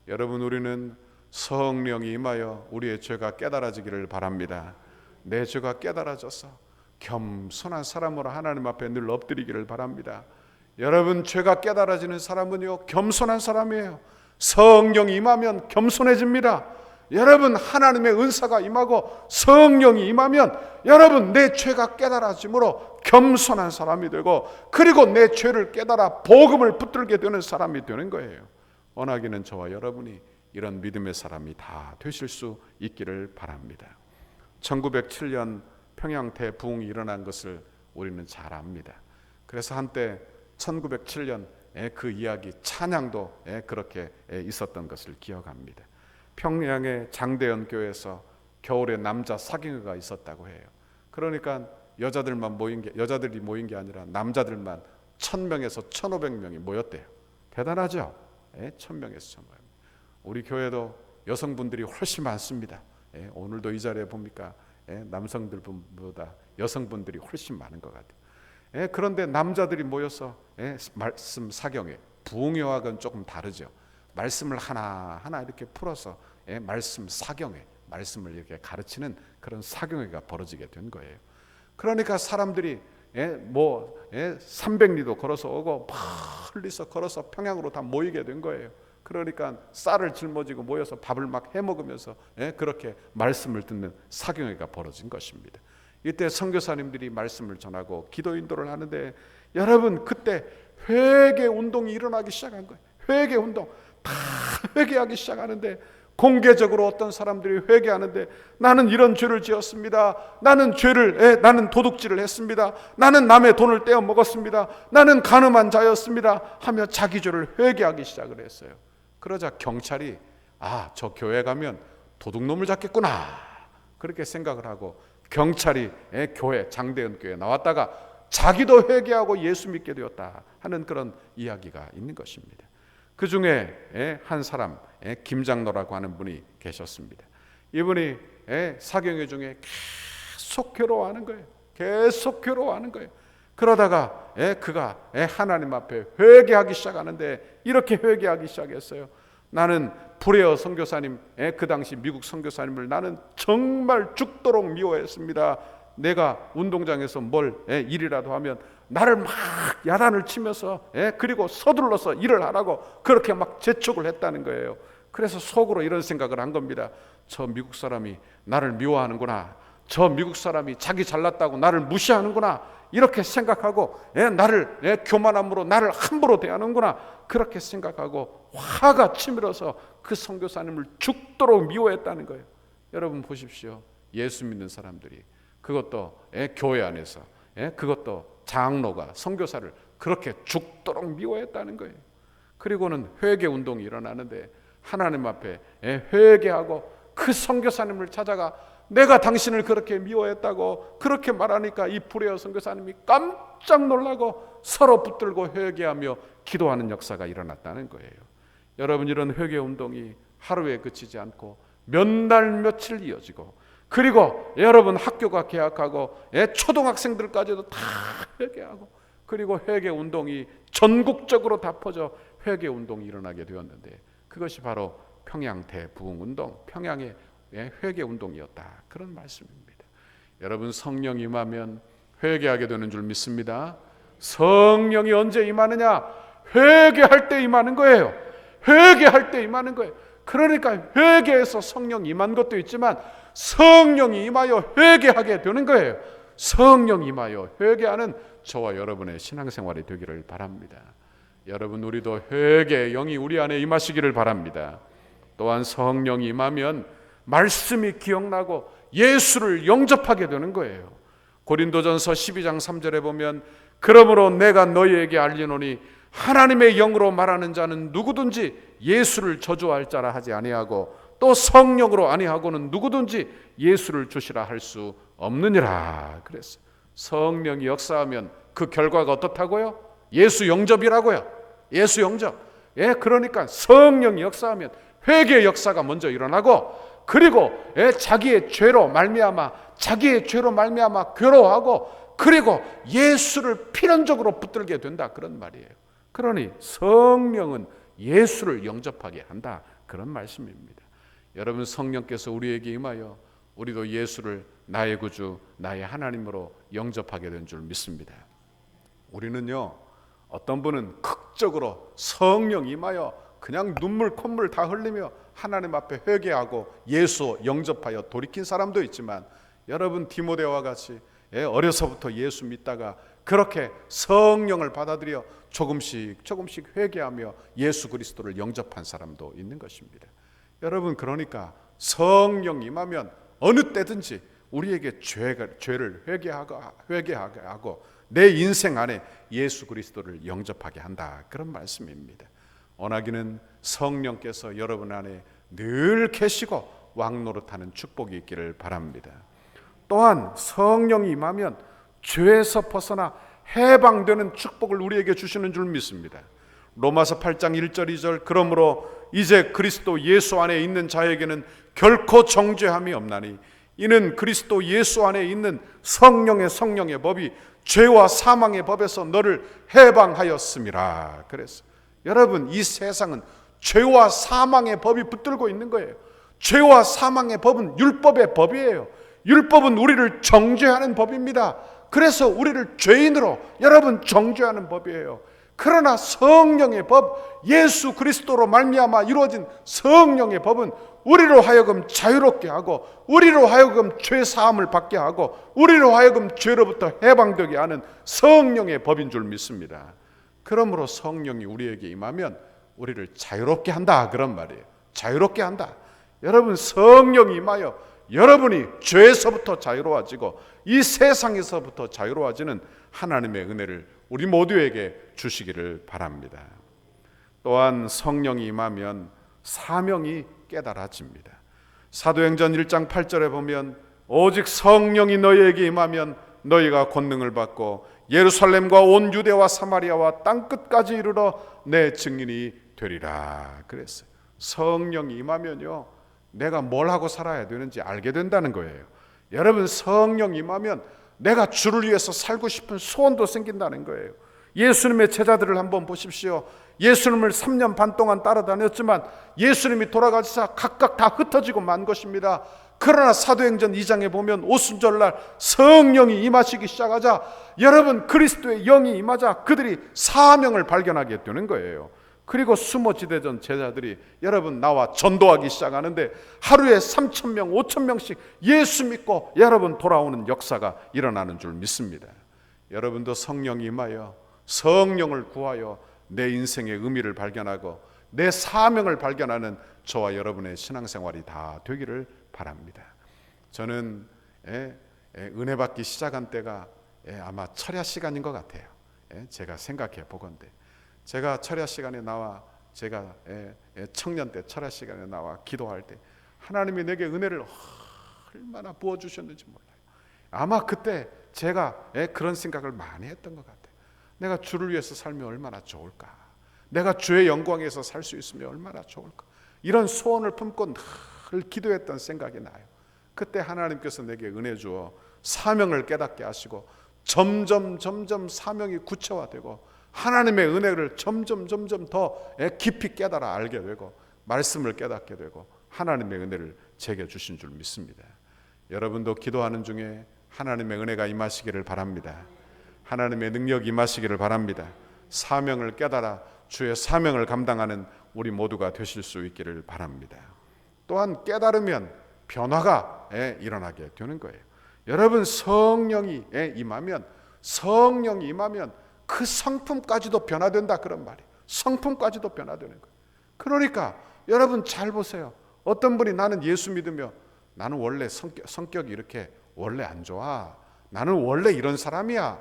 여러분, 우리는 성령이 임하여 우리의 죄가 깨달아지기를 바랍니다. 내 죄가 깨달아져서 겸손한 사람으로 하나님 앞에 늘 엎드리기를 바랍니다. 여러분, 죄가 깨달아지는 사람은요 겸손한 사람이에요. 성령이 임하면 겸손해집니다. 여러분, 하나님의 은사가 임하고 성령이 임하면 여러분 내 죄가 깨달아짐으로 겸손한 사람이 되고 그리고 내 죄를 깨달아 복음을 붙들게 되는 사람이 되는 거예요. 원하기는 저와 여러분이 이런 믿음의 사람이 다 되실 수 있기를 바랍니다. 1907년 평양 대부흥이 일어난 것을 우리는 잘 압니다. 그래서 한때 1907년 그 이야기 찬양도 그렇게 있었던 것을 기억합니다. 평양의 장대연 교회에서 겨울에 남자 사경회가 있었다고 해요. 그러니까 여자들이 모인 게 아니라 남자들만 1000명에서 1500명이 모였대요. 대단하죠? 1000명에서 1500명. 우리 교회도 여성분들이 훨씬 많습니다. 오늘도 이 자리에 보니까 남성들보다 여성분들이 훨씬 많은 것 같아요. 그런데 남자들이 모여서 말씀 사경회, 부흥회와는 조금 다르죠. 말씀을 하나하나 이렇게 풀어서 말씀 사경회, 말씀을 이렇게 가르치는 그런 사경회가 벌어지게 된 거예요. 그러니까 사람들이 300리도 걸어서 오고 멀리서 걸어서 평양으로 다 모이게 된 거예요. 그러니까 쌀을 짊어지고 모여서 밥을 막 해먹으면서 그렇게 말씀을 듣는 사경회가 벌어진 것입니다. 이때 선교사님들이 말씀을 전하고 기도 인도를 하는데 여러분, 그때 회개 운동이 일어나기 시작한 거예요. 회개 운동, 다 회개하기 시작하는데 공개적으로 어떤 사람들이 회개하는데 나는 이런 죄를 지었습니다. 나는 도둑질을 했습니다. 나는 남의 돈을 떼어 먹었습니다. 나는 간음한 자였습니다 하며 자기 죄를 회개하기 시작을 했어요. 그러자 경찰이 저 교회 가면 도둑놈을 잡겠구나 그렇게 생각을 하고 경찰이 교회 장대연 교회에 나왔다가 자기도 회개하고 예수 믿게 되었다 하는 그런 이야기가 있는 것입니다. 그 중에 한 사람 김장로라고 하는 분이 계셨습니다. 이분이 사경회 중에 계속 괴로워하는 거예요. 계속 괴로워하는 거예요. 그러다가 그가 하나님 앞에 회개하기 시작하는데 이렇게 회개하기 시작했어요. 나는 브레어 선교사님, 그 당시 미국 선교사님을 나는 정말 죽도록 미워했습니다. 내가 운동장에서 뭘 일이라도 하면 나를 막 야단을 치면서 그리고 서둘러서 일을 하라고 그렇게 막 재촉을 했다는 거예요. 그래서 속으로 이런 생각을 한 겁니다. 저 미국 사람이 나를 미워하는구나. 저 미국 사람이 자기 잘났다고 나를 무시하는구나. 이렇게 생각하고 나를 교만함으로 나를 함부로 대하는구나. 그렇게 생각하고 화가 치밀어서 그 선교사님을 죽도록 미워했다는 거예요. 여러분 보십시오. 예수 믿는 사람들이 그것도 교회 안에서 그것도 장로가 선교사를 그렇게 죽도록 미워했다는 거예요. 그리고는 회개 운동이 일어나는데 하나님 앞에 회개하고 그 선교사님을 찾아가 내가 당신을 그렇게 미워했다고 그렇게 말하니까 이 브레어 선교사님이 깜짝 놀라고 서로 붙들고 회개하며 기도하는 역사가 일어났다는 거예요. 여러분, 이런 회개 운동이 하루에 그치지 않고 몇 날 며칠 이어지고 그리고 여러분 학교가 개학하고 초등학생들까지도 다 회개하고 그리고 회개 운동이 전국적으로 다 퍼져 회개 운동이 일어나게 되었는데 그것이 바로 평양 대부흥 운동, 평양의 회개 운동이었다. 그런 말씀입니다. 여러분, 성령 임하면 회개하게 되는 줄 믿습니다. 성령이 언제 임하느냐? 회개할 때 임하는 거예요. 회개할 때 임하는 거예요. 그러니까 회개에서 성령 임한 것도 있지만 성령이 임하여 회개하게 되는 거예요. 성령 임하여 회개하는 저와 여러분의 신앙생활이 되기를 바랍니다. 여러분, 우리도 회개의 영이 우리 안에 임하시기를 바랍니다. 또한 성령이 임하면 말씀이 기억나고 예수를 영접하게 되는 거예요. 고린도전서 12장 3절에 보면 그러므로 내가 너희에게 알리노니 하나님의 영으로 말하는 자는 누구든지 예수를 저주할 자라 하지 아니하고 또 성령으로 아니하고는 누구든지 예수를 주시라 할 수 없느니라. 그래서 성령이 역사하면 그 결과가 어떻다고요? 예수 영접이라고요. 예수 영접. 그러니까 성령이 역사하면 회개의 역사가 먼저 일어나고, 그리고 자기의 죄로 말미암아 괴로워하고, 그리고 예수를 필연적으로 붙들게 된다, 그런 말이에요. 그러니 성령은 예수를 영접하게 한다, 그런 말씀입니다. 여러분, 성령께서 우리에게 임하여 우리도 예수를 나의 구주, 나의 하나님으로 영접하게 된 줄 믿습니다. 우리는요, 어떤 분은 극적으로 성령 임하여 그냥 눈물 콧물 다 흘리며 하나님 앞에 회개하고 예수 영접하여 돌이킨 사람도 있지만, 여러분 디모데와 같이 어려서부터 예수 믿다가 그렇게 성령을 받아들여 조금씩 회개하며 예수 그리스도를 영접한 사람도 있는 것입니다. 여러분, 그러니까 성령 임하면 어느 때든지 우리에게 죄를 회개하게 하고 내 인생 안에 예수 그리스도를 영접하게 한다, 그런 말씀입니다. 원하기는 성령께서 여러분 안에 늘 계시고 왕노릇하는 축복이 있기를 바랍니다. 또한 성령이 임하면 죄에서 벗어나 해방되는 축복을 우리에게 주시는 줄 믿습니다. 로마서 8장 1절 2절 그러므로 이제 그리스도 예수 안에 있는 자에게는 결코 정죄함이 없나니 이는 그리스도 예수 안에 있는 성령의 법이 죄와 사망의 법에서 너를 해방하였음이라. 그래서 여러분, 이 세상은 죄와 사망의 법이 붙들고 있는 거예요. 죄와 사망의 법은 율법의 법이에요. 율법은 우리를 정죄하는 법입니다. 그래서 우리를 죄인으로 여러분 정죄하는 법이에요. 그러나 성령의 법, 예수 그리스도로 말미암아 이루어진 성령의 법은 우리로 하여금 자유롭게 하고, 우리로 하여금 죄 사함을 받게 하고, 우리로 하여금 죄로부터 해방되게 하는 성령의 법인 줄 믿습니다. 그러므로 성령이 우리에게 임하면 우리를 자유롭게 한다, 그런 말이에요. 자유롭게 한다. 여러분, 성령이 임하여 여러분이 죄에서부터 자유로워지고 이 세상에서부터 자유로워지는 하나님의 은혜를 우리 모두에게 주시기를 바랍니다. 또한 성령이 임하면 사명이 깨달아집니다. 사도행전 1장 8절에 보면 오직 성령이 너희에게 임하면 너희가 권능을 받고 예루살렘과 온 유대와 사마리아와 땅끝까지 이르러 내 증인이 되리라. 그랬어요. 성령이 임하면요, 내가 뭘 하고 살아야 되는지 알게 된다는 거예요. 여러분, 성령 임하면 내가 주를 위해서 살고 싶은 소원도 생긴다는 거예요. 예수님의 제자들을 한번 보십시오. 예수님을 3년 반 동안 따라다녔지만 예수님이 돌아가시자 각각 다 흩어지고 만 것입니다. 그러나 사도행전 2장에 보면 오순절날 성령이 임하시기 시작하자, 여러분, 그리스도의 영이 임하자 그들이 사명을 발견하게 되는 거예요. 그리고 수모지대전 제자들이 여러분 나와 전도하기 시작하는데 하루에 3,000명 5,000명씩 예수 믿고 여러분 돌아오는 역사가 일어나는 줄 믿습니다. 여러분도 성령이 임하여 성령을 구하여 내 인생의 의미를 발견하고 내 사명을 발견하는 저와 여러분의 신앙생활이 다 되기를 바랍니다. 저는 은혜 받기 시작한 때가 아마 철야 시간인 것 같아요. 제가 생각해 보건대 제가 철야 시간에 나와, 제가 청년 때 철야 시간에 나와 기도할 때 하나님이 내게 은혜를 얼마나 부어주셨는지 몰라요. 아마 그때 제가 그런 생각을 많이 했던 것 같아요. 내가 주를 위해서 살면 얼마나 좋을까, 내가 주의 영광에서 살 수 있으면 얼마나 좋을까, 이런 소원을 품고 늘 기도했던 생각이 나요. 그때 하나님께서 내게 은혜 주어 사명을 깨닫게 하시고 점점 사명이 구체화되고 하나님의 은혜를 점점 더 깊이 깨달아 알게 되고 말씀을 깨닫게 되고 하나님의 은혜를 제게 주신 줄 믿습니다. 여러분도 기도하는 중에 하나님의 은혜가 임하시기를 바랍니다. 하나님의 능력이 임하시기를 바랍니다. 사명을 깨달아 주의 사명을 감당하는 우리 모두가 되실 수 있기를 바랍니다. 또한 깨달으면 변화가 일어나게 되는 거예요. 여러분, 성령이 임하면 그 성품까지도 변화된다, 그런 말이에요. 성품까지도 변화되는 거예요. 그러니까 여러분 잘 보세요. 어떤 분이 나는 예수 믿으며 나는 원래 성격이 이렇게 원래 안 좋아, 나는 원래 이런 사람이야,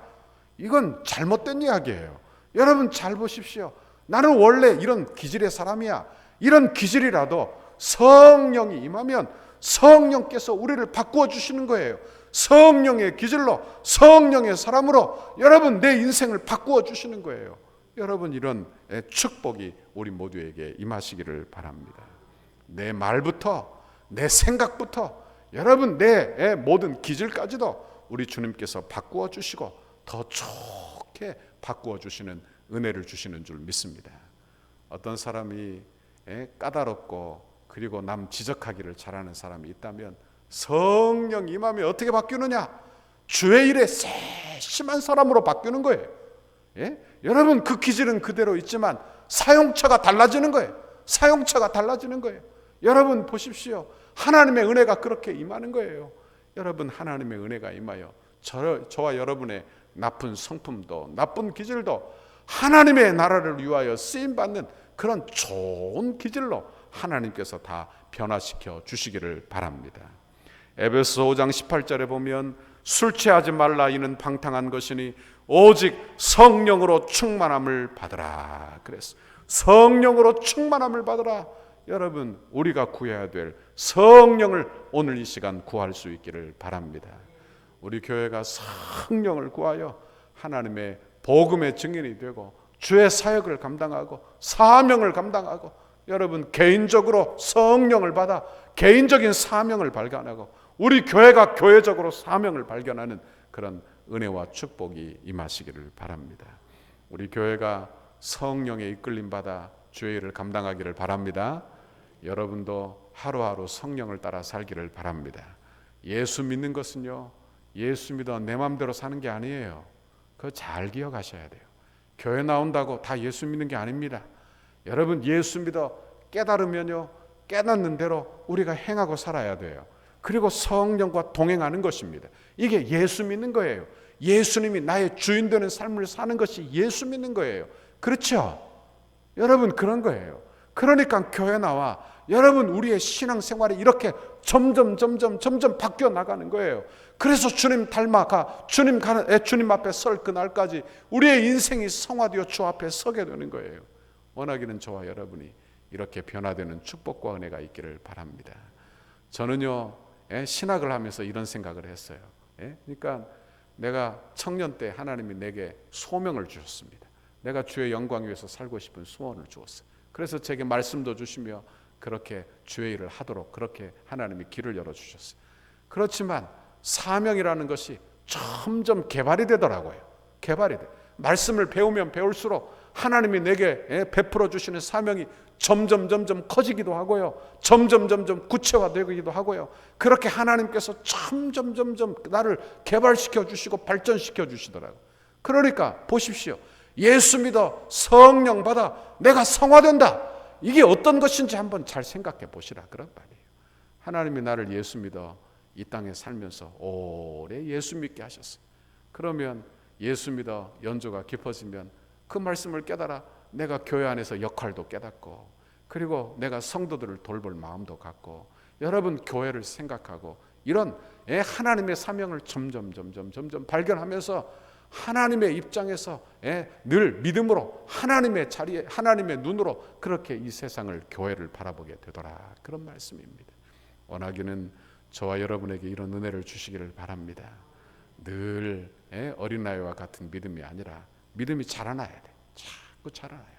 이건 잘못된 이야기예요. 여러분 잘 보십시오. 나는 원래 이런 기질의 사람이야, 이런 기질이라도 성령이 임하면 성령께서 우리를 바꾸어 주시는 거예요. 성령의 기질로, 성령의 사람으로 여러분 내 인생을 바꾸어 주시는 거예요. 여러분, 이런 축복이 우리 모두에게 임하시기를 바랍니다. 내 말부터, 내 생각부터, 여러분 내 모든 기질까지도 우리 주님께서 바꾸어 주시고 더 좋게 바꾸어 주시는 은혜를 주시는 줄 믿습니다. 어떤 사람이 까다롭고 그리고 남 지적하기를 잘하는 사람이 있다면 성령 임하면 어떻게 바뀌느냐? 주의 일에 세심한 사람으로 바뀌는 거예요. 여러분, 그 기질은 그대로 있지만 사용처가 달라지는 거예요. 사용처가 달라지는 거예요. 여러분 보십시오. 하나님의 은혜가 그렇게 임하는 거예요. 여러분, 하나님의 은혜가 임하여 저와 여러분의 나쁜 성품도 나쁜 기질도 하나님의 나라를 위하여 쓰임받는 그런 좋은 기질로 하나님께서 다 변화시켜 주시기를 바랍니다. 에베소 5장 18절에 보면 술 취하지 말라, 이는 방탕한 것이니 오직 성령으로 충만함을 받으라 그랬어요. 성령으로 충만함을 받으라. 여러분, 우리가 구해야 될 성령을 오늘 이 시간 구할 수 있기를 바랍니다. 우리 교회가 성령을 구하여 하나님의 복음의 증인이 되고 주의 사역을 감당하고 사명을 감당하고, 여러분 개인적으로 성령을 받아 개인적인 사명을 발견하고 우리 교회가 교회적으로 사명을 발견하는 그런 은혜와 축복이 임하시기를 바랍니다. 우리 교회가 성령의 이끌림 받아 주의 일을 감당하기를 바랍니다. 여러분도 하루하루 성령을 따라 살기를 바랍니다. 예수 믿는 것은요, 예수 믿어 내 마음대로 사는 게 아니에요. 그거 잘 기억하셔야 돼요. 교회 나온다고 다 예수 믿는 게 아닙니다. 여러분, 예수 믿어 깨달으면요, 깨닫는 대로 우리가 행하고 살아야 돼요. 그리고 성령과 동행하는 것입니다. 이게 예수 믿는 거예요. 예수님이 나의 주인 되는 삶을 사는 것이 예수 믿는 거예요. 그렇죠? 여러분, 그런 거예요. 그러니까 교회 나와 여러분 우리의 신앙생활이 이렇게 점점 바뀌어 나가는 거예요. 그래서 주님 닮아가 주님 앞에 설 그날까지 우리의 인생이 성화되어 주 앞에 서게 되는 거예요. 원하기는 저와 여러분이 이렇게 변화되는 축복과 은혜가 있기를 바랍니다. 저는요, 신학을 하면서 이런 생각을 했어요. 그러니까 내가 청년 때 하나님이 내게 소명을 주셨습니다. 내가 주의 영광 위해서 살고 싶은 소원을 주었어요. 그래서 제게 말씀도 주시며 그렇게 주의 일을 하도록 그렇게 하나님이 길을 열어주셨어요. 그렇지만 사명이라는 것이 점점 개발이 되더라고요. 개발이 돼. 말씀을 배우면 배울수록 하나님이 내게 베풀어 주시는 사명이 점점 커지기도 하고요. 점점 구체화되기도 하고요. 그렇게 하나님께서 점점 나를 개발시켜 주시고 발전시켜 주시더라고요. 그러니까 보십시오. 예수 믿어 성령 받아 내가 성화된다. 이게 어떤 것인지 한번 잘 생각해 보시라 그런 말이에요. 하나님이 나를 예수 믿어 이 땅에 살면서 오래 예수 믿게 하셨어요. 그러면 예수 믿어 연조가 깊어지면 그 말씀을 깨달아 내가 교회 안에서 역할도 깨닫고, 그리고 내가 성도들을 돌볼 마음도 갖고, 여러분 교회를 생각하고 이런 하나님의 사명을 점점 발견하면서 하나님의 입장에서 늘 믿음으로 하나님의 자리에 하나님의 눈으로 그렇게 이 세상을 교회를 바라보게 되더라 그런 말씀입니다. 원하기는 저와 여러분에게 이런 은혜를 주시기를 바랍니다. 늘 어린아이와 같은 믿음이 아니라 믿음이 자라나야 돼. 자꾸 자라나야 돼.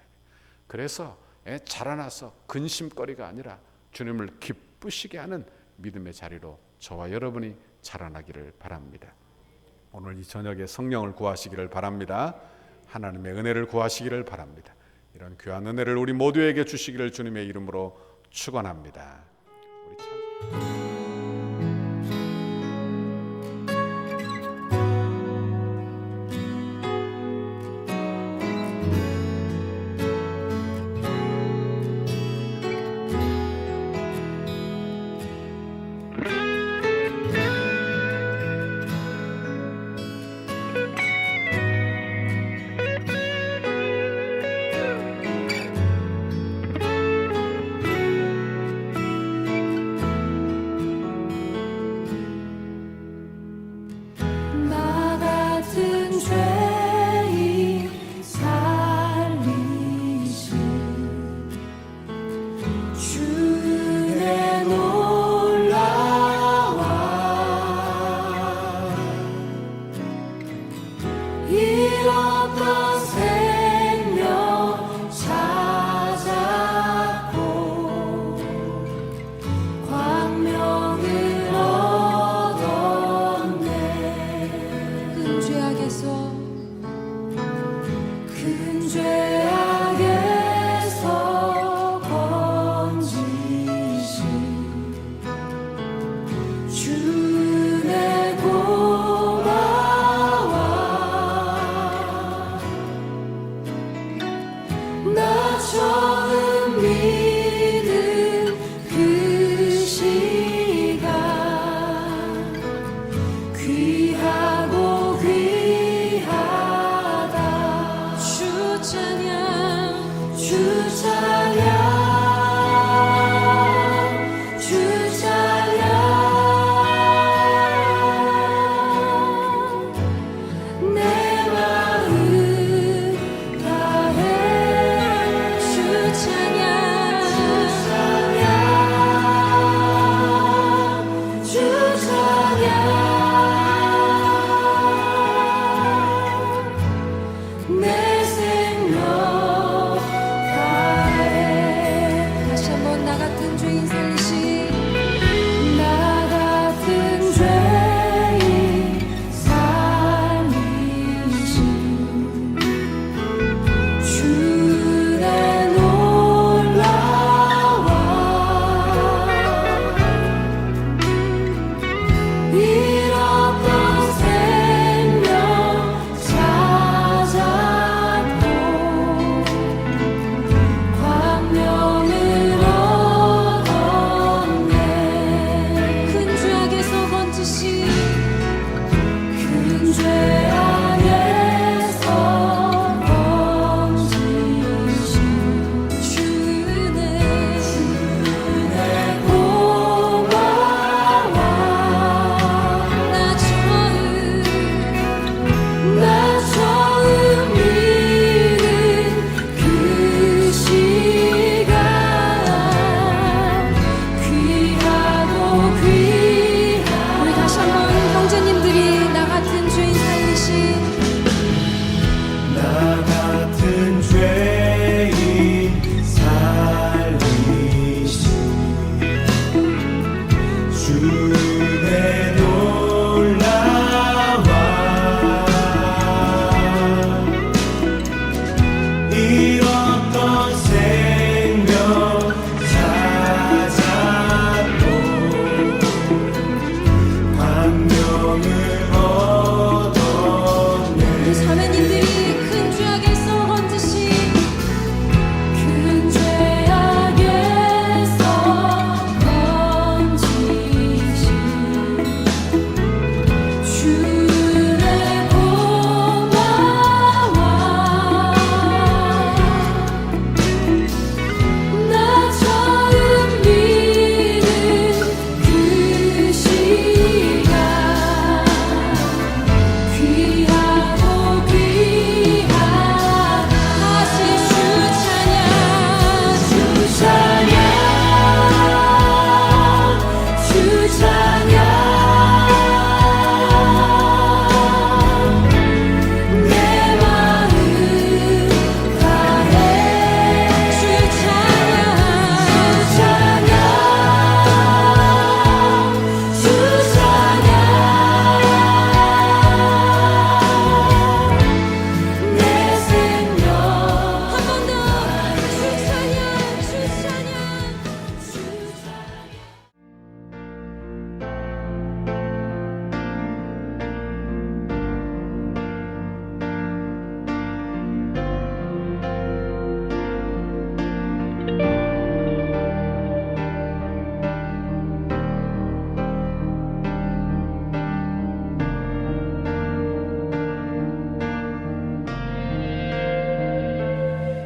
그래서 자라나서 근심거리가 아니라 주님을 기쁘시게 하는 믿음의 자리로 저와 여러분이 자라나기를 바랍니다. 오늘 이 저녁에 성령을 구하시기를 바랍니다. 하나님의 은혜를 구하시기를 바랍니다. 이런 귀한 은혜를 우리 모두에게 주시기를 주님의 이름으로 축원합니다. 우리 참 잃었던 생명 찾았고 광명을 얻었네. 큰 죄악에서 건지신 주의 고마워. 나 처음 믿은 그 시간 귀하고 귀하다. 주 찬양 주 찬양 주 찬양. 내 마음 다해 주 찬양 주 찬양 내 생명 다해. 다시 한번 나 같은 죄인 살리신 나 같은 죄인 살리신 주의 놀라와. 잃었던 생명 찾았고 광명을 얻었네. 큰 죄악에서 건지신 큰 죄악에서 건지신 주의 고마워. 나 처음 믿은 그 시간 귀하고 귀하다. 우리 다시 한번 형제님들이 나 같은 죄인 살리신 나 같은 죄인 살리신 주의 놀라와. 잃었던 생명 찾았고 광명을 얻었네. 우리 자매님들이 큰 죄악에서 건지신 큰 죄악에서 건지신 주의 고마워. 나 처음 믿은 그 시간 귀하고 귀하다. 다시 주 찬양 주 찬양 주 찬양 내 마음 다해 주 찬양 주 찬양 내 생명. 한 번 더 주 찬양 주 찬양 주 찬양.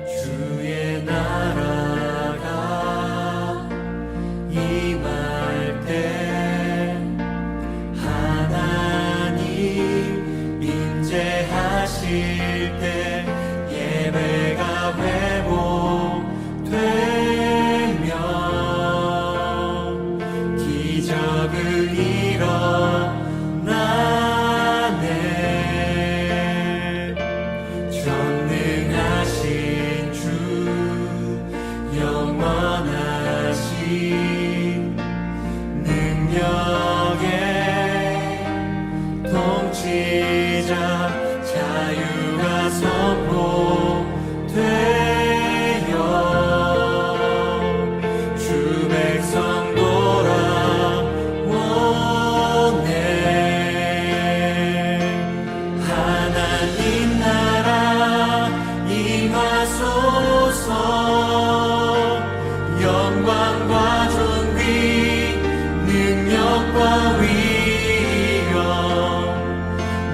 주의 나라가 임할 때 하나님 임재하실 때 예배가 회복되면 기적은 일어나네. 자유가 선포되어 주 백성 돌아오네. 하나님 나라 임하소서. 영광과 존귀 능력과 위엄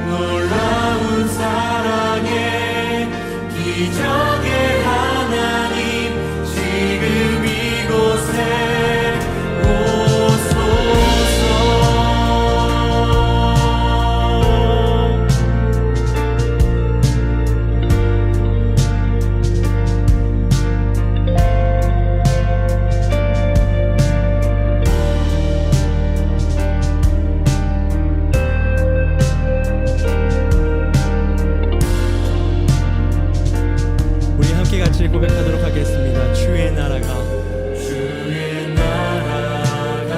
놀라운 사랑의 기적의 하나님 지금 이곳에 오소서. 우리 함께 같이 고백하도록 하겠습니다. 주의 나라가 주의 나라가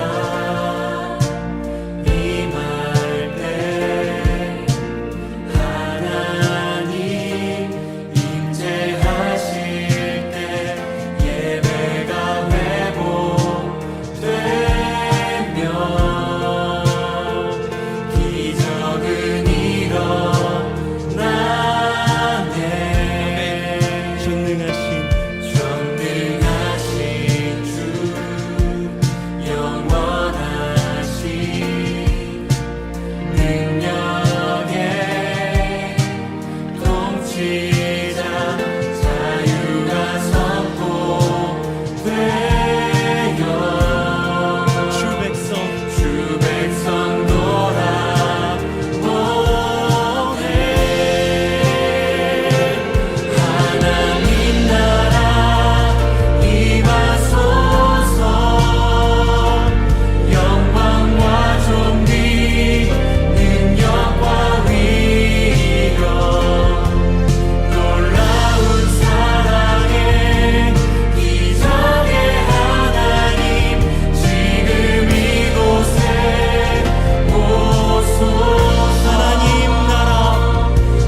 임할 때 하나님 임재하실 때 예배가 회복되며 기적은 일어나네. 전능하신 주 영원하신 능력의 통치자 자유가 선포되어 주 백성 돌아오네. 하나님 나라 임하소서. 영광과 존귀 능력과 위엄 놀라운 사랑의 기적의 하나님 지금 이곳에 오소서.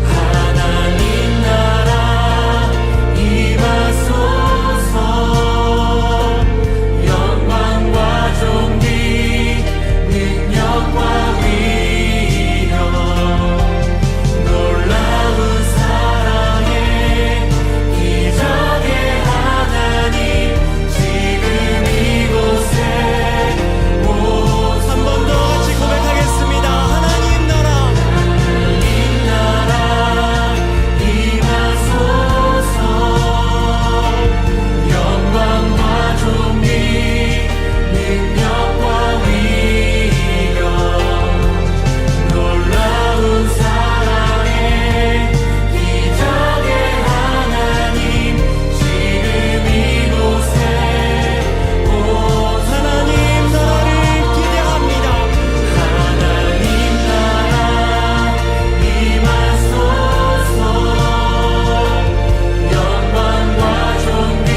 하나님 나라 임하소서. 영광과 존귀 능력과 위엄 놀라운 사랑의 기적의 하나님 지금 이곳에 오소서. 한 번 더 같이 고백하겠습니다. 하나님 나라 임하소서. 영광과 존귀 능력과 위엄 놀라운 사랑의 기적의 하나님 지금 이곳에 오소서. 하나님 나라를 기대합니다. 하나님 나라 임하소서. 영광과 존귀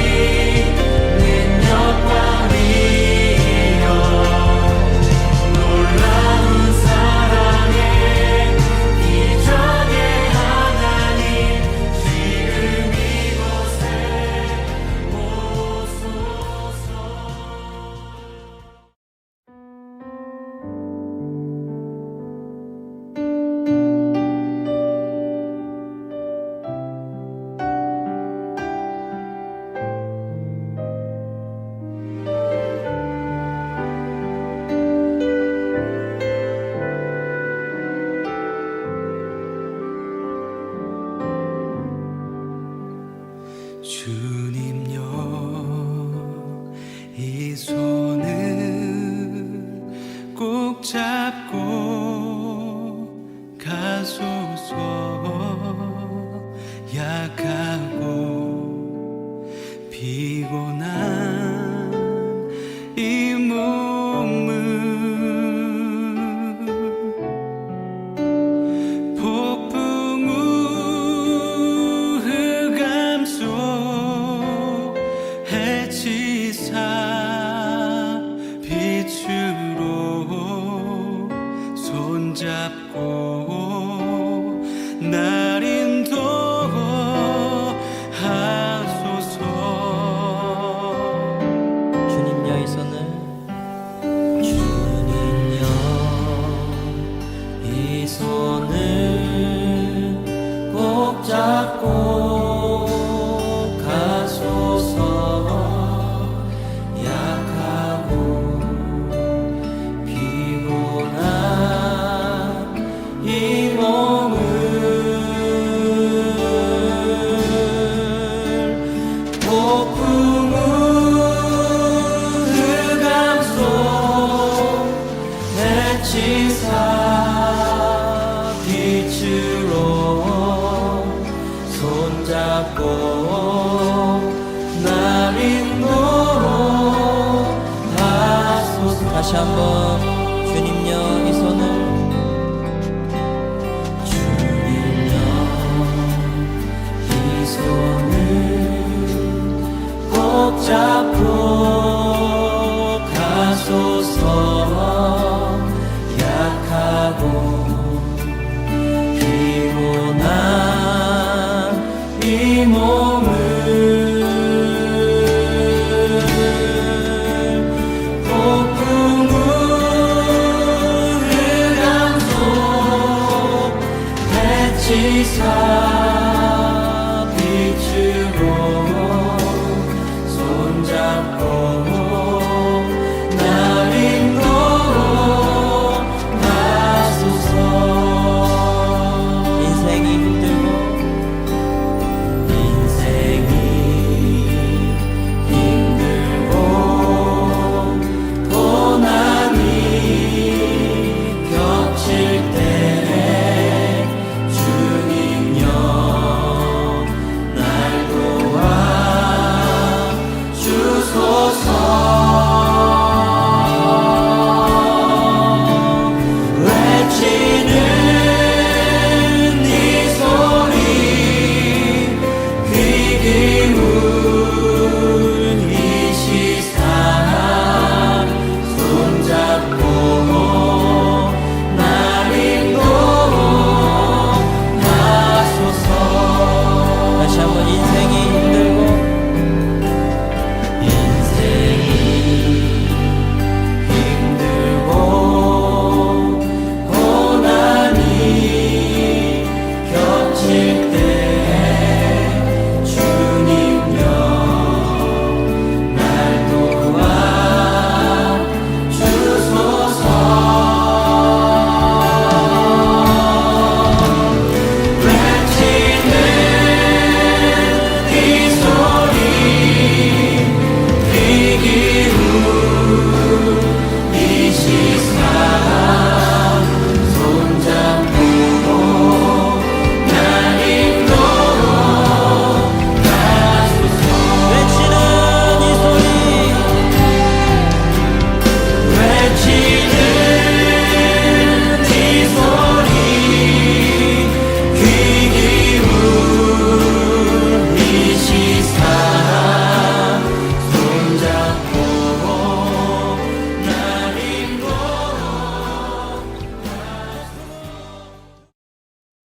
능력과 위엄 놀라운 사랑의 기적의 하나님 지금 이곳에 오소서. 주님여 이 손을 꼭 잡고 가소서. 약하고 피곤한 이 몸을 폭풍 후 흑암 속 날 인도하소서. 주님여 이 손을 꼭 잡고 가소서. 약하고 피곤한 이 몸을 폭풍우 흑암 속 내치사 빛으로 손잡고 날 인도하소서. 다시 한번 주님여 이 손을 주님여 이 손을 꼭 잡고 가소서. 약하고 피곤한 이 몸을 폭풍우 흑암 속 내치사 빛을